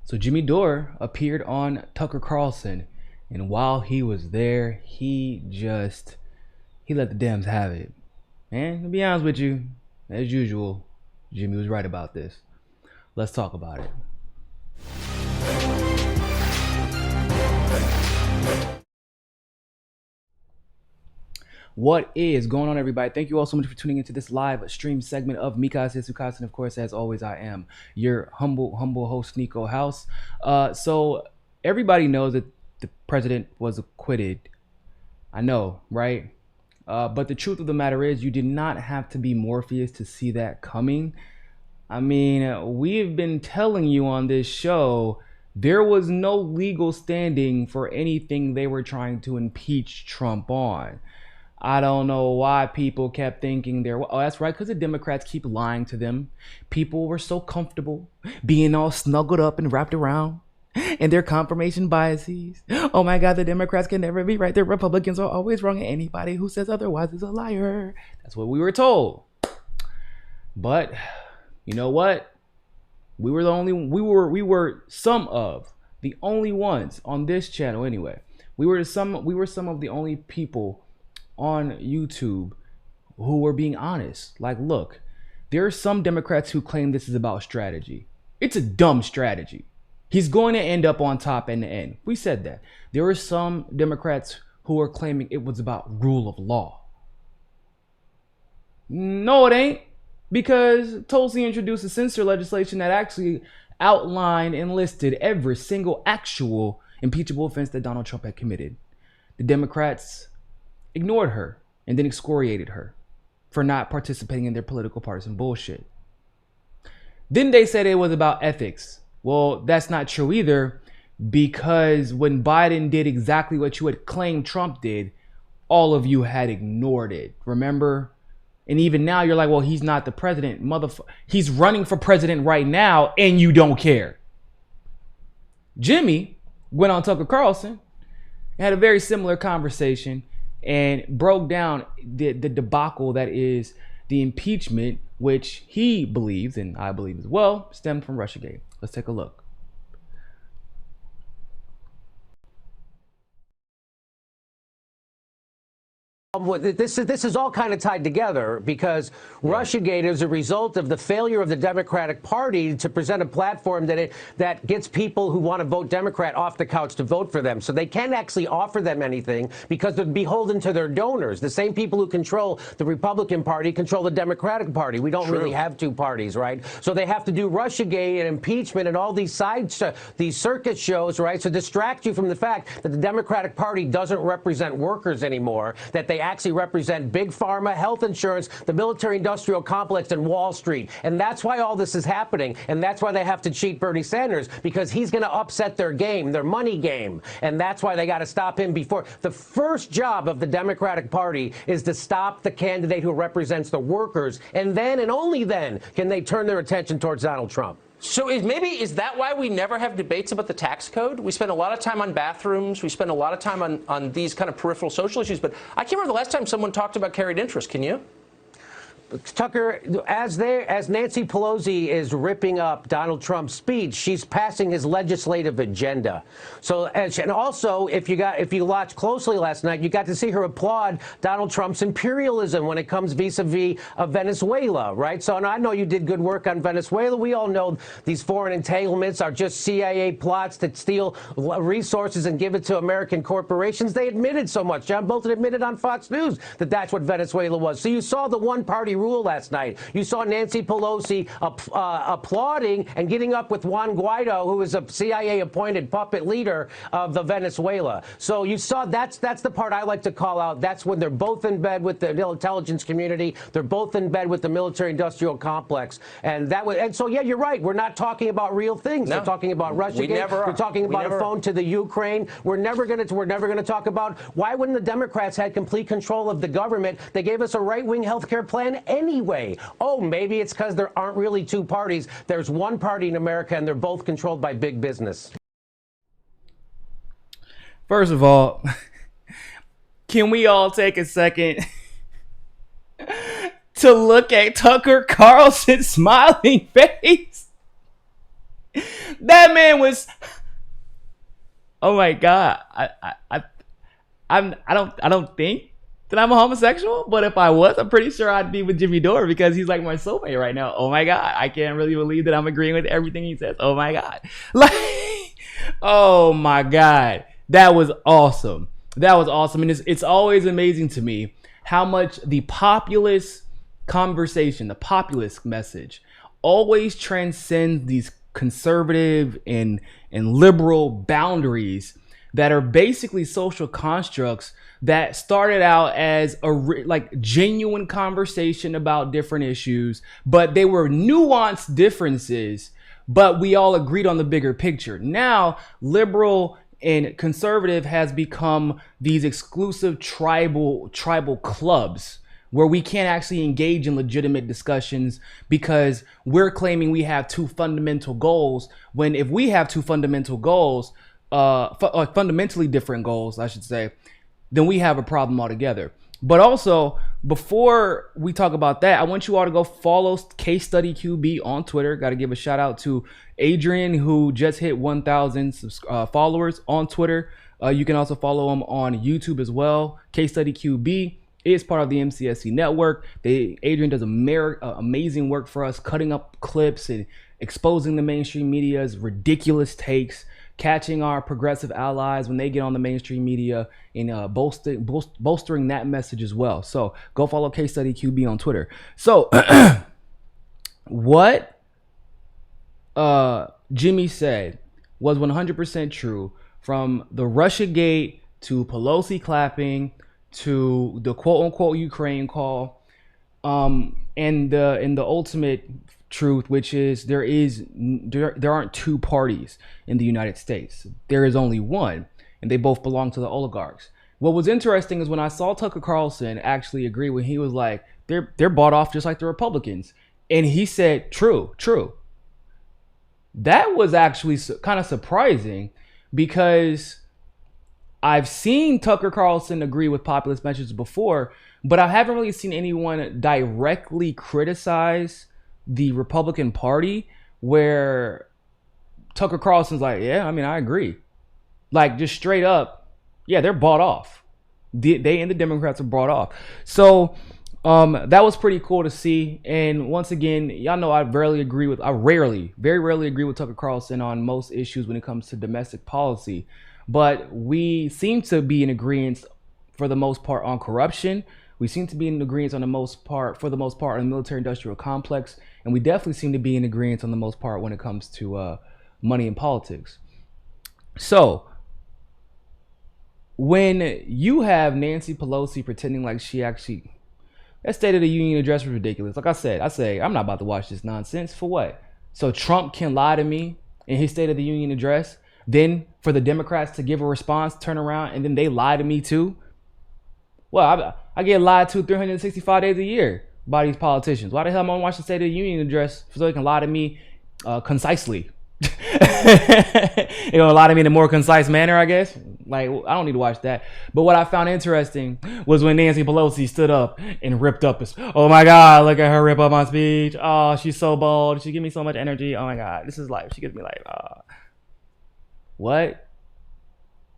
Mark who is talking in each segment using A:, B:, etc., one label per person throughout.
A: So Jimmy Dore appeared on Tucker Carlson, and while he was there, he let the Dems have it. And to be honest with you, as usual, Jimmy was right about this. Let's talk about it. What is going on, everybody? Thank you all so much for tuning into this live stream segment of Mikas Isukas. And of course, as always, I am your humble host, Niko House. So everybody knows that the president was acquitted. I know, right? But the truth of the matter is, you did not have to be Morpheus to see that coming. I mean, we've been telling you on this show there was no legal standing for anything they were trying to impeach Trump on. I don't know why people kept thinking that's right, because the Democrats keep lying to them. People were so comfortable being all snuggled up and wrapped around and their confirmation biases. Oh my God, the Democrats can never be right. The Republicans are always wrong, and anybody who says otherwise is a liar. That's what we were told. But you know what? We were some of the only ones on this channel anyway. We were some of the only people on YouTube who were being honest. Like, look, there are some Democrats who claim this is about strategy. It's a dumb strategy. He's going to end up on top in the end. We said that. There are some Democrats who are claiming it was about rule of law. No, it ain't. Because Tulsi introduced a censor legislation that actually outlined and listed every single actual impeachable offense that Donald Trump had committed. The Democrats ignored her and then excoriated her for not participating in their political partisan bullshit. Then they said it was about ethics. Well, that's not true either, because when Biden did exactly what you had claimed Trump did, all of you had ignored it. Remember? And even now you're like, well, he's not the president. He's running for president right now and you don't care. Jimmy went on Tucker Carlson and had a very similar conversation and broke down the debacle that is the impeachment, which he believes, and I believe as well, stemmed from Russiagate. Let's take a look.
B: This is all kind of tied together because Russiagate is a result of the failure of the Democratic Party to present a platform that gets people who want to vote Democrat off the couch to vote for them. So they can't actually offer them anything because they're beholden to their donors. The same people who control the Republican Party control the Democratic Party. We don't really have two parties, right? So they have to do Russiagate and impeachment and all these these circus shows, right, to distract you from the fact that the Democratic Party doesn't represent workers anymore, that they actually represent big pharma, health insurance, the military-industrial complex, and Wall Street. And that's why all this is happening. And that's why they have to cheat Bernie Sanders, because he's going to upset their game, their money game. And that's why they got to stop him before. The first job of the Democratic Party is to stop the candidate who represents the workers. And then, and only then, can they turn their attention towards Donald Trump.
C: So is that why we never have debates about the tax code? We spend a lot of time on bathrooms. We spend a lot of time on these kind of peripheral social issues. But I can't remember the last time someone talked about carried interest. Can you?
B: Tucker, as Nancy Pelosi is ripping up Donald Trump's speech, she's passing his legislative agenda. So, and also, if you watched closely last night, you got to see her applaud Donald Trump's imperialism when it comes vis-a-vis of Venezuela, right? So, and I know you did good work on Venezuela. We all know these foreign entanglements are just CIA plots that steal resources and give it to American corporations. They admitted so much. John Bolton admitted on Fox News that that's what Venezuela was. So you saw the one-party rule last night. You saw Nancy Pelosi applauding and getting up with Juan Guaido, who is a CIA-appointed puppet leader of the Venezuela. So you saw that's the part I like to call out. That's when they're both in bed with the intelligence community. They're both in bed with the military-industrial complex. And so yeah, you're right. We're not talking about real things.
C: No.
B: We're talking about Russiagate. We're talking about a phone to the Ukraine. We're never going to talk about why when the Democrats had complete control of the government, they gave us a right-wing health care plan anyway. Oh, maybe it's because there aren't really two parties. There's one party in America, and they're both controlled by big business.
A: First of all, can we all take a second to look at Tucker Carlson's smiling face? That man was. Oh my God. I don't think that I'm a homosexual, but if I was, I'm pretty sure I'd be with Jimmy Dore because he's like my soulmate right now. Oh my God. I can't really believe that I'm agreeing with everything he says. Oh my God. Like, oh my God. That was awesome. That was awesome. And it's always amazing to me how much the populist conversation, the populist message always transcends these conservative and liberal boundaries that are basically social constructs that started out as a like genuine conversation about different issues, but they were nuanced differences, but we all agreed on the bigger picture. Now, liberal and conservative has become these exclusive tribal clubs where we can't actually engage in legitimate discussions because we're claiming we have two fundamental goals, when if we have two fundamental goals, fundamentally different goals, I should say, then we have a problem altogether. But also, before we talk about that, I want you all to go follow Case Study QB on Twitter. Got to give a shout out to Adrian, who just hit 1,000 followers on Twitter. You can also follow him on YouTube as well. Case Study QB is part of the MCSC network. Adrian does amazing work for us, cutting up clips and exposing the mainstream media's ridiculous takes, catching our progressive allies when they get on the mainstream media, and bolstering that message as well. So go follow Case Study QB on Twitter. So what Jimmy said was 100% true, from the Russiagate to Pelosi clapping to the quote unquote Ukraine call, and the ultimate truth, which is there aren't two parties in the United States. There is only one, and they both belong to the oligarchs. What was interesting is when I saw Tucker Carlson actually agree when he was like, they're bought off just like the Republicans, and he said true. That was actually kind of surprising, because I've seen Tucker Carlson agree with populist messages before, but I haven't really seen anyone directly criticize the Republican Party where Tucker Carlson's like, yeah, I mean, I agree. Like, just straight up, yeah, they're bought off. They and the Democrats are bought off. So that was pretty cool to see. And once again, y'all know I very rarely agree with Tucker Carlson on most issues when it comes to domestic policy. But we seem to be in agreement for the most part on corruption. We seem to be in agreement for the most part on the military-industrial complex. And we definitely seem to be in agreement on the most part when it comes to money and politics. So when you have Nancy Pelosi pretending like she actually... That State of the Union address was ridiculous. Like I say, I'm not about to watch this nonsense. For what? So Trump can lie to me in his State of the Union address, then for the Democrats to give a response, turn around, and then they lie to me too? Well, I get lied to 365 days a year by these politicians. Why the hell am I going to watch the State of the Union address so they can lie to me concisely? They're going to lie to me in a more concise manner, I guess. Like, I don't need to watch that. But what I found interesting was when Nancy Pelosi stood up and ripped up his... Oh my God, look at her rip up my speech. Oh, she's so bold. She gives me so much energy. Oh my God, this is life. She gives me life. What?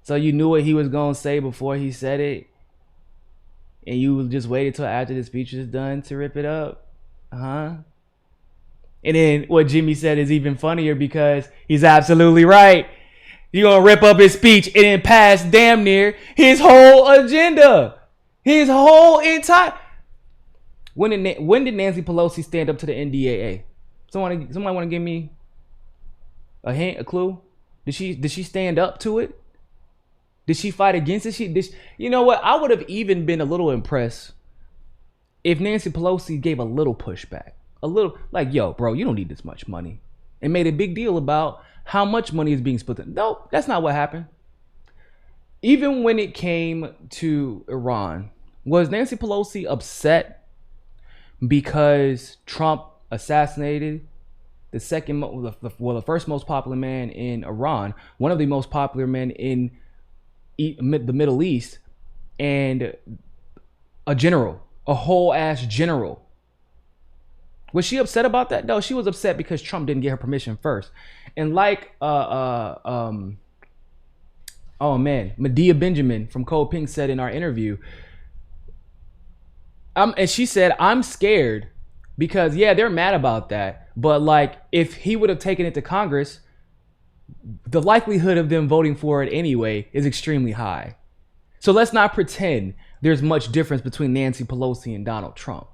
A: So you knew what he was going to say before he said it? And you just waited till after the speech was done to rip it up? Huh? And then what Jimmy said is even funnier, because he's absolutely right. You're going to rip up his speech and then pass damn near his whole agenda. His whole entire... When did Nancy Pelosi stand up to the NDAA? Somebody want to give me a hint, a clue? Did she stand up to it? Did she fight against it? You know what? I would have even been a little impressed if Nancy Pelosi gave a little pushback. A little, like, yo, bro, you don't need this much money. And made a big deal about how much money is being split. No, that's not what happened. Even when it came to Iran, was Nancy Pelosi upset because Trump assassinated the first most popular man in Iran, one of the most popular men in the Middle East, and a general, a whole ass general? Was she upset about that? No, she was upset because Trump didn't get her permission first. And like Medea Benjamin from Cole Pink said in our interview, and she said, I'm scared because they're mad about that, but like if he would have taken it to Congress, the likelihood of them voting for it anyway is extremely high. So let's not pretend there's much difference between Nancy Pelosi and Donald Trump.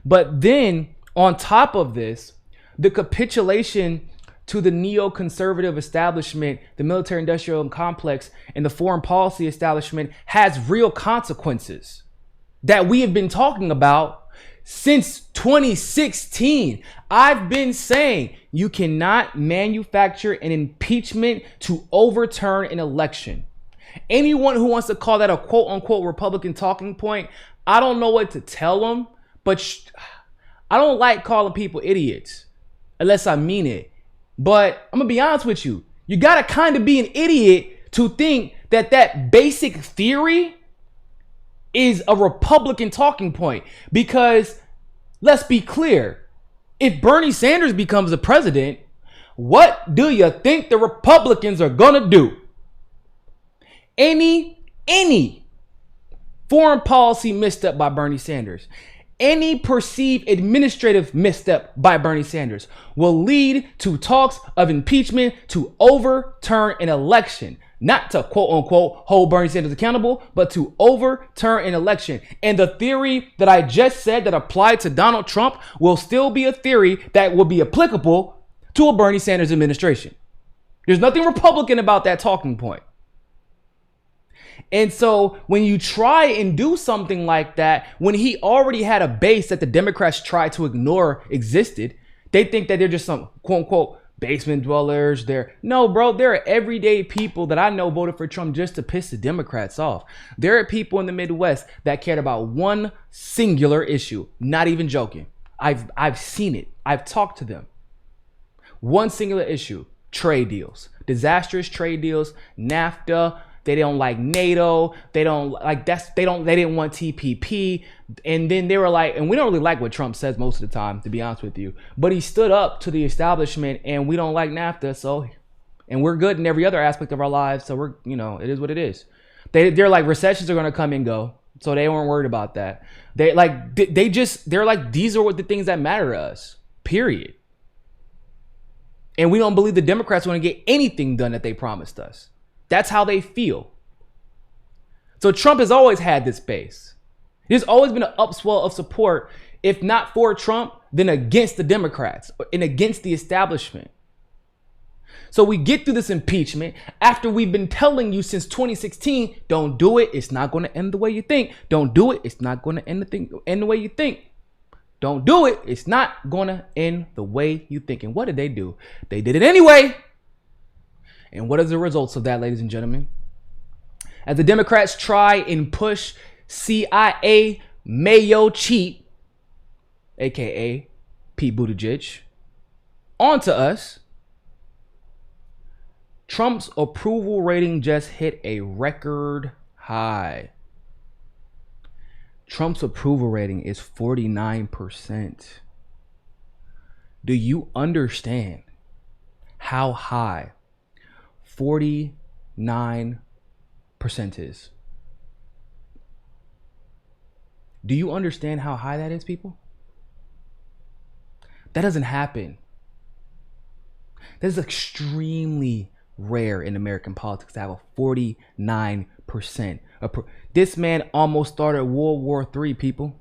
A: But then on top of this, the capitulation to the neoconservative establishment, the military-industrial complex, and the foreign policy establishment has real consequences that we have been talking about since 2016. I've been saying you cannot manufacture an impeachment to overturn an election. Anyone who wants to call that a quote-unquote Republican talking point, I don't know what to tell them, but I don't like calling people idiots unless I mean it. But I'm going to be honest with you. You got to kind of be an idiot to think that that basic theory is a Republican talking point. Because let's be clear. If Bernie Sanders becomes the president, what do you think the Republicans are going to do? Any foreign policy misstep by Bernie Sanders, any perceived administrative misstep by Bernie Sanders will lead to talks of impeachment to overturn an election. Not to quote unquote hold Bernie Sanders accountable, but to overturn an election. And the theory that I just said that applied to Donald Trump will still be a theory that will be applicable to a Bernie Sanders administration. There's nothing Republican about that talking point. And so when you try and do something like that, when he already had a base that the Democrats tried to ignore existed, they think that they're just some quote unquote basement dwellers. No, bro, there are everyday people that I know voted for Trump just to piss the Democrats off. There are people in the Midwest that cared about one singular issue. Not even joking. I've seen it. I've talked to them. One singular issue: trade deals, disastrous trade deals, NAFTA. They don't like NATO. They don't like they didn't want TPP. And then they were like, and we don't really like what Trump says most of the time, to be honest with you. But he stood up to the establishment, and we don't like NAFTA. And we're good in every other aspect of our lives. So it is what it is. They're like, recessions are going to come and go. So they weren't worried about that. They're like, these are what the things that matter to us, period. And we don't believe the Democrats want to get anything done that they promised us. That's how they feel. So Trump has always had this base. There's always been an upswell of support, if not for Trump, then against the Democrats and against the establishment. So we get through this impeachment after we've been telling you since 2016, don't do it. It's not going to end the way you think. Don't do it. It's not going to end the way you think. Don't do it. It's not going to end the way you think. And what did they do? They did it anyway. And what are the results of that, ladies and gentlemen? As the Democrats try and push CIA Mayo Cheat, aka Pete Buttigieg, onto us, Trump's approval rating just hit a record high. Trump's approval rating is 49%. Do you understand how high 49% is? Do you understand how high that is, people? That doesn't happen. That is extremely rare in American politics to have a 49%. This man almost started World War III, people.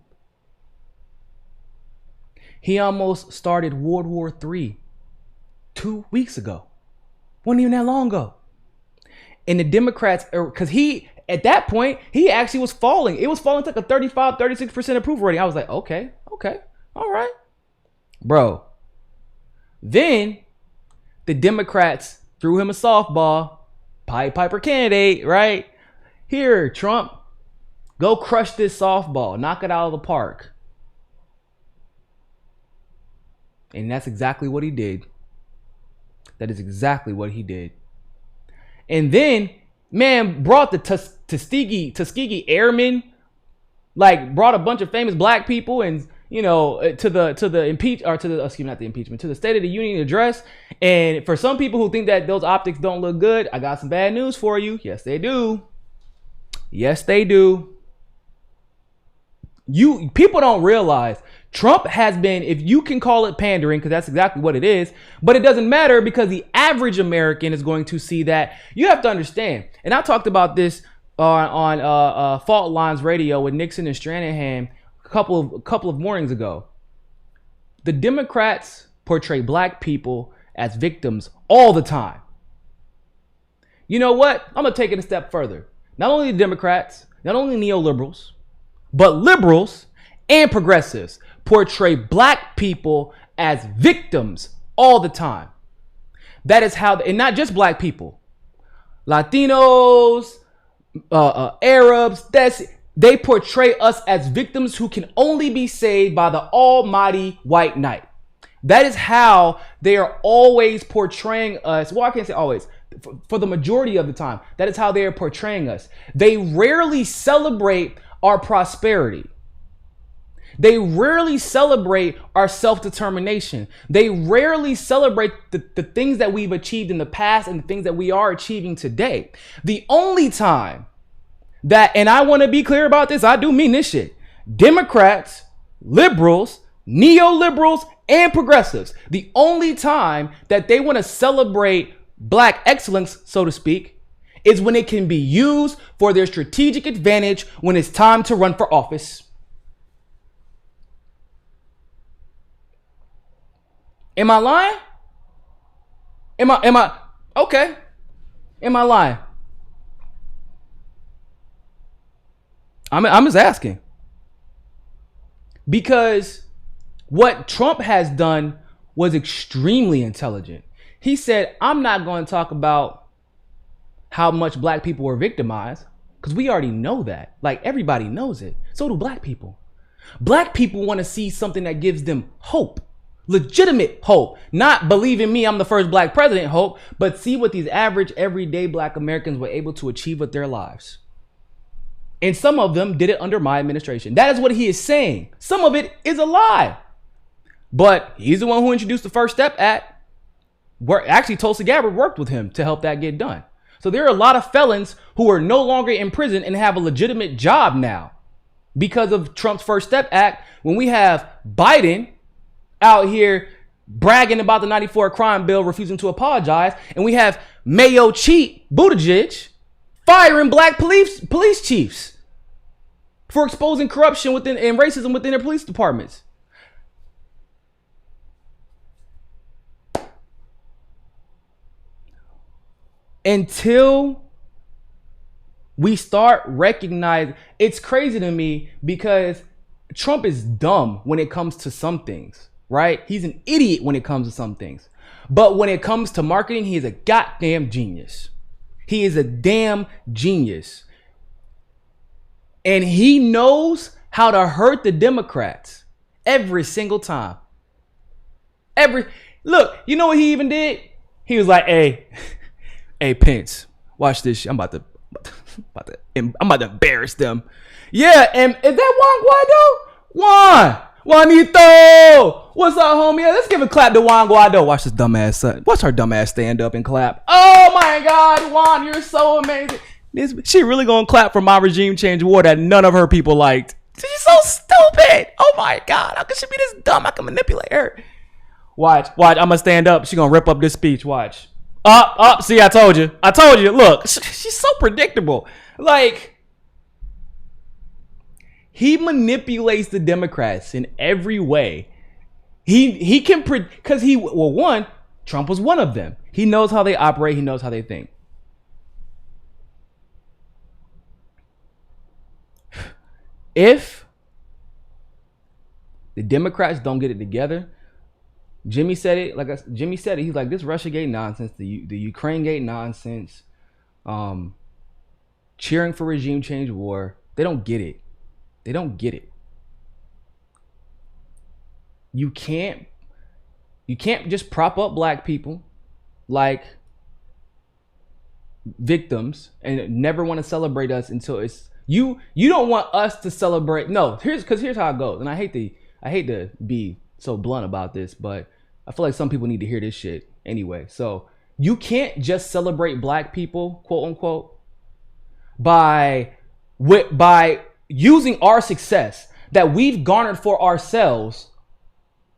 A: He almost started World War III 2 weeks ago. Wasn't even that long ago. And the Democrats, because at that point, he actually was falling. It was falling to like a 35, 36% approval rating. I was like, okay, all right. Bro. Then the Democrats threw him a softball. Pied Piper candidate, right? Here, Trump, go crush this softball. Knock it out of the park. And that's exactly what he did. That is exactly what he did. And then, man, brought the Tuskegee Airmen, like brought a bunch of famous black people and you know, to the to the State of the Union address. And for some people who think that those optics don't look good, I got some bad news for you. Yes, they do. Yes, they do. People don't realize Trump has been, if you can call it pandering, because that's exactly what it is, but it doesn't matter because the average American is going to see that. You have to understand, and I talked about this on Fault Lines Radio with Nixon and Stranahan a couple of mornings ago. The Democrats portray black people as victims all the time. You know what? I'm going to take it a step further. Not only the Democrats, not only neoliberals, but liberals and progressives portray black people as victims all the time. That is how, and not just black people, Latinos, Arabs, they portray us as victims who can only be saved by the almighty white knight. That is how they are always portraying us. Well, I can't say always. For the majority of the time, that is how they are portraying us. They rarely celebrate our prosperity. They rarely celebrate our self-determination. They rarely celebrate the things that we've achieved in the past and the things that we are achieving today. The only time that, and I want to be clear about this, I do mean this shit, Democrats, liberals, neoliberals, and progressives, the only time that they want to celebrate black excellence, so to speak, is when it can be used for their strategic advantage when it's time to run for office. Am I lying? Am I okay? Am I lying? I'm just asking. Because what Trump has done was extremely intelligent. He said, I'm not going to talk about how much black people were victimized, because we already know that. Like, everybody knows it. So do black people. Black people want to see something that gives them hope. Legitimate hope. Not believe in me, I'm the first black president hope, but see what these average, everyday black Americans were able to achieve with their lives. And some of them did it under my administration. That is what he is saying. Some of it is a lie. But he's the one who introduced the First Step Act. Where actually Tulsi Gabbard worked with him to help that get done. So there are a lot of felons who are no longer in prison and have a legitimate job now because of Trump's First Step Act. When we have Biden out here bragging about the 94 crime bill, refusing to apologize, and we have Mayo cheat Buttigieg firing black police chiefs for exposing corruption within and racism within their police departments. Until we start recognizing, it's crazy to me because Trump is dumb when it comes to some things, right? He's an idiot when it comes to some things. But when it comes to marketing, he is a goddamn genius. He is a damn genius. And he knows how to hurt the Democrats every single time. Look, you know what he even did? He was like, hey, Pence, watch this shit. I'm about to embarrass them. Yeah, and is that Juan Guaido? Juanito! What's up, homie? Yeah, let's give a clap to Juan Guaido. Watch this dumbass son. Watch her dumbass stand up and clap. Oh my God, Juan, you're so amazing. She really gonna clap for my regime change war that none of her people liked. She's so stupid. Oh my God, how could she be this dumb? I can manipulate her. Watch, I'm gonna stand up. She gonna rip up this speech. Watch. Up. See, I told you. Look, she's so predictable. Like, he manipulates the Democrats in every way. He can, because Trump was one of them. He knows how they operate. He knows how they think. If the Democrats don't get it together, Jimmy said it. Jimmy said it. He's like, this Russiagate nonsense, the Ukrainegate nonsense, cheering for regime change war. They don't get it. They don't get it. You can't just prop up black people like victims and never want to celebrate us until it's you don't want us to celebrate. No, here's how it goes. And I hate I hate to be so blunt about this, but I feel like some people need to hear this shit anyway. So you can't just celebrate black people, quote unquote, by using our success that we've garnered for ourselves,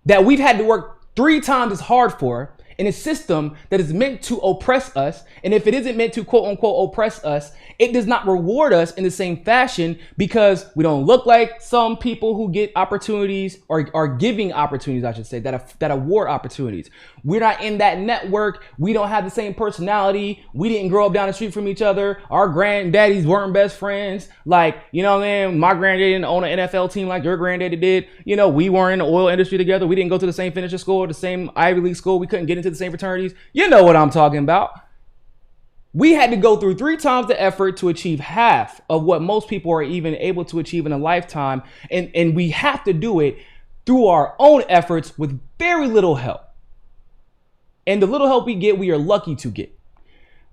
A: that we've had to work 3 times as hard for, in a system that is meant to oppress us. And if it isn't meant to, quote unquote, oppress us, it does not reward us in the same fashion, because we don't look like some people who get opportunities, or are giving opportunities, I should say, that award opportunities. We're not in that network. We don't have the same personality. We didn't grow up down the street from each other. Our granddaddies weren't best friends. Like, you know what I mean? My granddaddy didn't own an NFL team like your granddaddy did. You know, we weren't in the oil industry together. We didn't go to the same finisher school, the same Ivy League school. We couldn't get into the same fraternities. You know what I'm talking about. We had to go through 3 times the effort to achieve half of what most people are even able to achieve in a lifetime. And we have to do it through our own efforts with very little help. And the little help we get, we are lucky to get.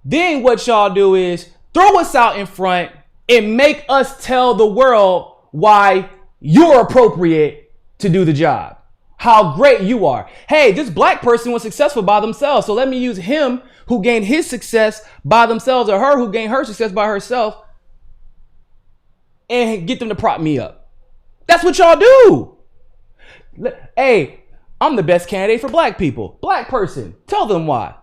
A: Then what y'all do is throw us out in front and make us tell the world why you're appropriate to do the job. How great you are. Hey, this black person was successful by themselves, so let me use him who gained his success by themselves, or her who gained her success by herself, and get them to prop me up. That's what y'all do. Hey, I'm the best candidate for black people. Black person, tell them why.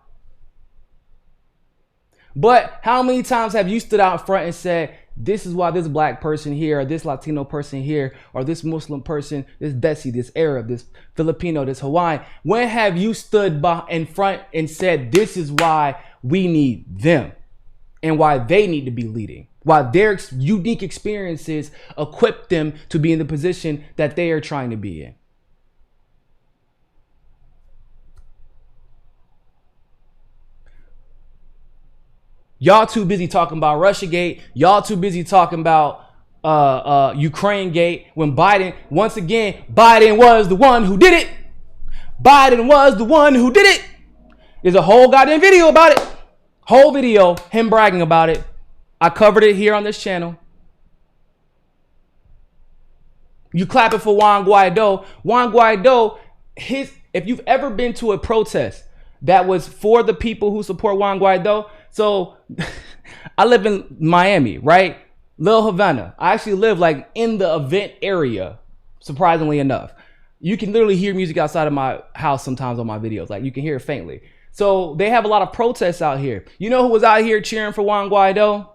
A: But how many times have you stood out in front and said, this is why this black person here, or this Latino person here, or this Muslim person, this Desi, this Arab, this Filipino, this Hawaiian? When have you stood in front and said, this is why we need them and why they need to be leading, why their unique experiences equip them to be in the position that they are trying to be in? Y'all too busy talking about Russiagate. Y'all too busy talking about Ukrainegate, when Biden, once again, Biden was the one who did it. Biden was the one who did it. There's a whole goddamn video about it. Whole video, him bragging about it. I covered it here on this channel. You clapping for Juan Guaido. Juan Guaido, if you've ever been to a protest that was for the people who support Juan Guaido. So I live in Miami, right? Little Havana. I actually live like in the event area, surprisingly enough. You can literally hear music outside of my house sometimes on my videos. Like, you can hear it faintly. So they have a lot of protests out here. You know who was out here cheering for Juan Guaido?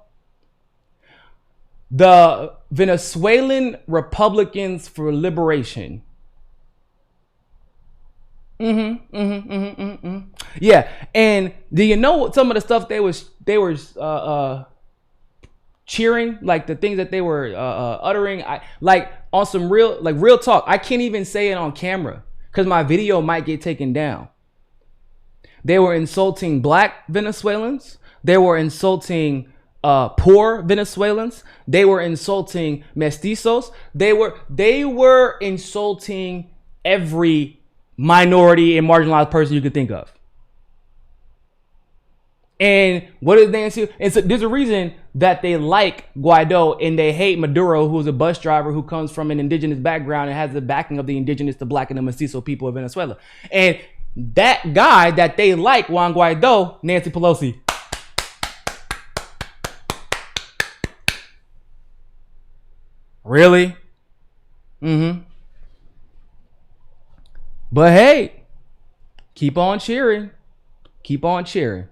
A: The Venezuelan Republicans for Liberation. Yeah, and do you know what some of the stuff they were cheering, like the things that they were uttering? Like on some real talk. I can't even say it on camera because my video might get taken down. They were insulting black Venezuelans. They were insulting poor Venezuelans. They were insulting mestizos. They were insulting every minority and marginalized person you could think of. And what did they say? And so there's a reason that they like Guaido and they hate Maduro, who's a bus driver who comes from an indigenous background and has the backing of the indigenous, the black, and the mestizo people of Venezuela. And that guy that they like, Juan Guaido, Nancy Pelosi. Really? But hey, keep on cheering. Keep on cheering.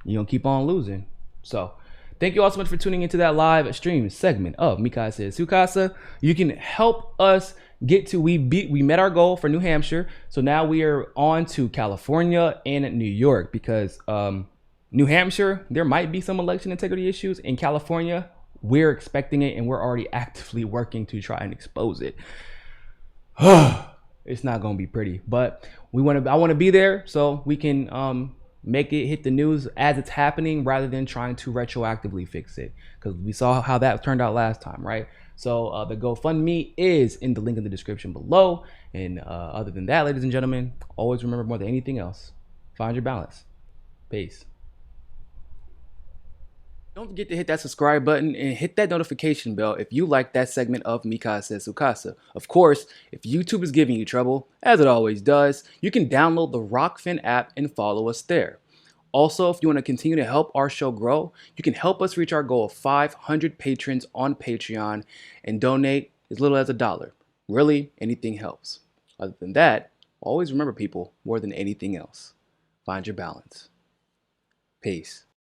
A: You're going to keep on losing. So thank you all so much for tuning into that live stream segment of Mi Casa es Su Casa. You can help us get to, we met our goal for New Hampshire. So now we are on to California and New York, because New Hampshire, there might be some election integrity issues. In California, we're expecting it and we're already actively working to try and expose it. It's not going to be pretty, but I want to be there so we can make it hit the news as it's happening rather than trying to retroactively fix it, because we saw how that turned out last time, right? So the GoFundMe is in the link in the description below. And other than that, ladies and gentlemen, always remember, more than anything else, find your balance. Peace. Don't forget to hit that subscribe button and hit that notification bell if you like that segment of Mi Casa es Su Casa. Of course, if YouTube is giving you trouble, as it always does, you can download the ROKFIN app and follow us there. Also, if you want to continue to help our show grow, you can help us reach our goal of 500 patrons on Patreon and donate as little as $1. Really, anything helps. Other than that, always remember, people, more than anything else, find your balance. Peace.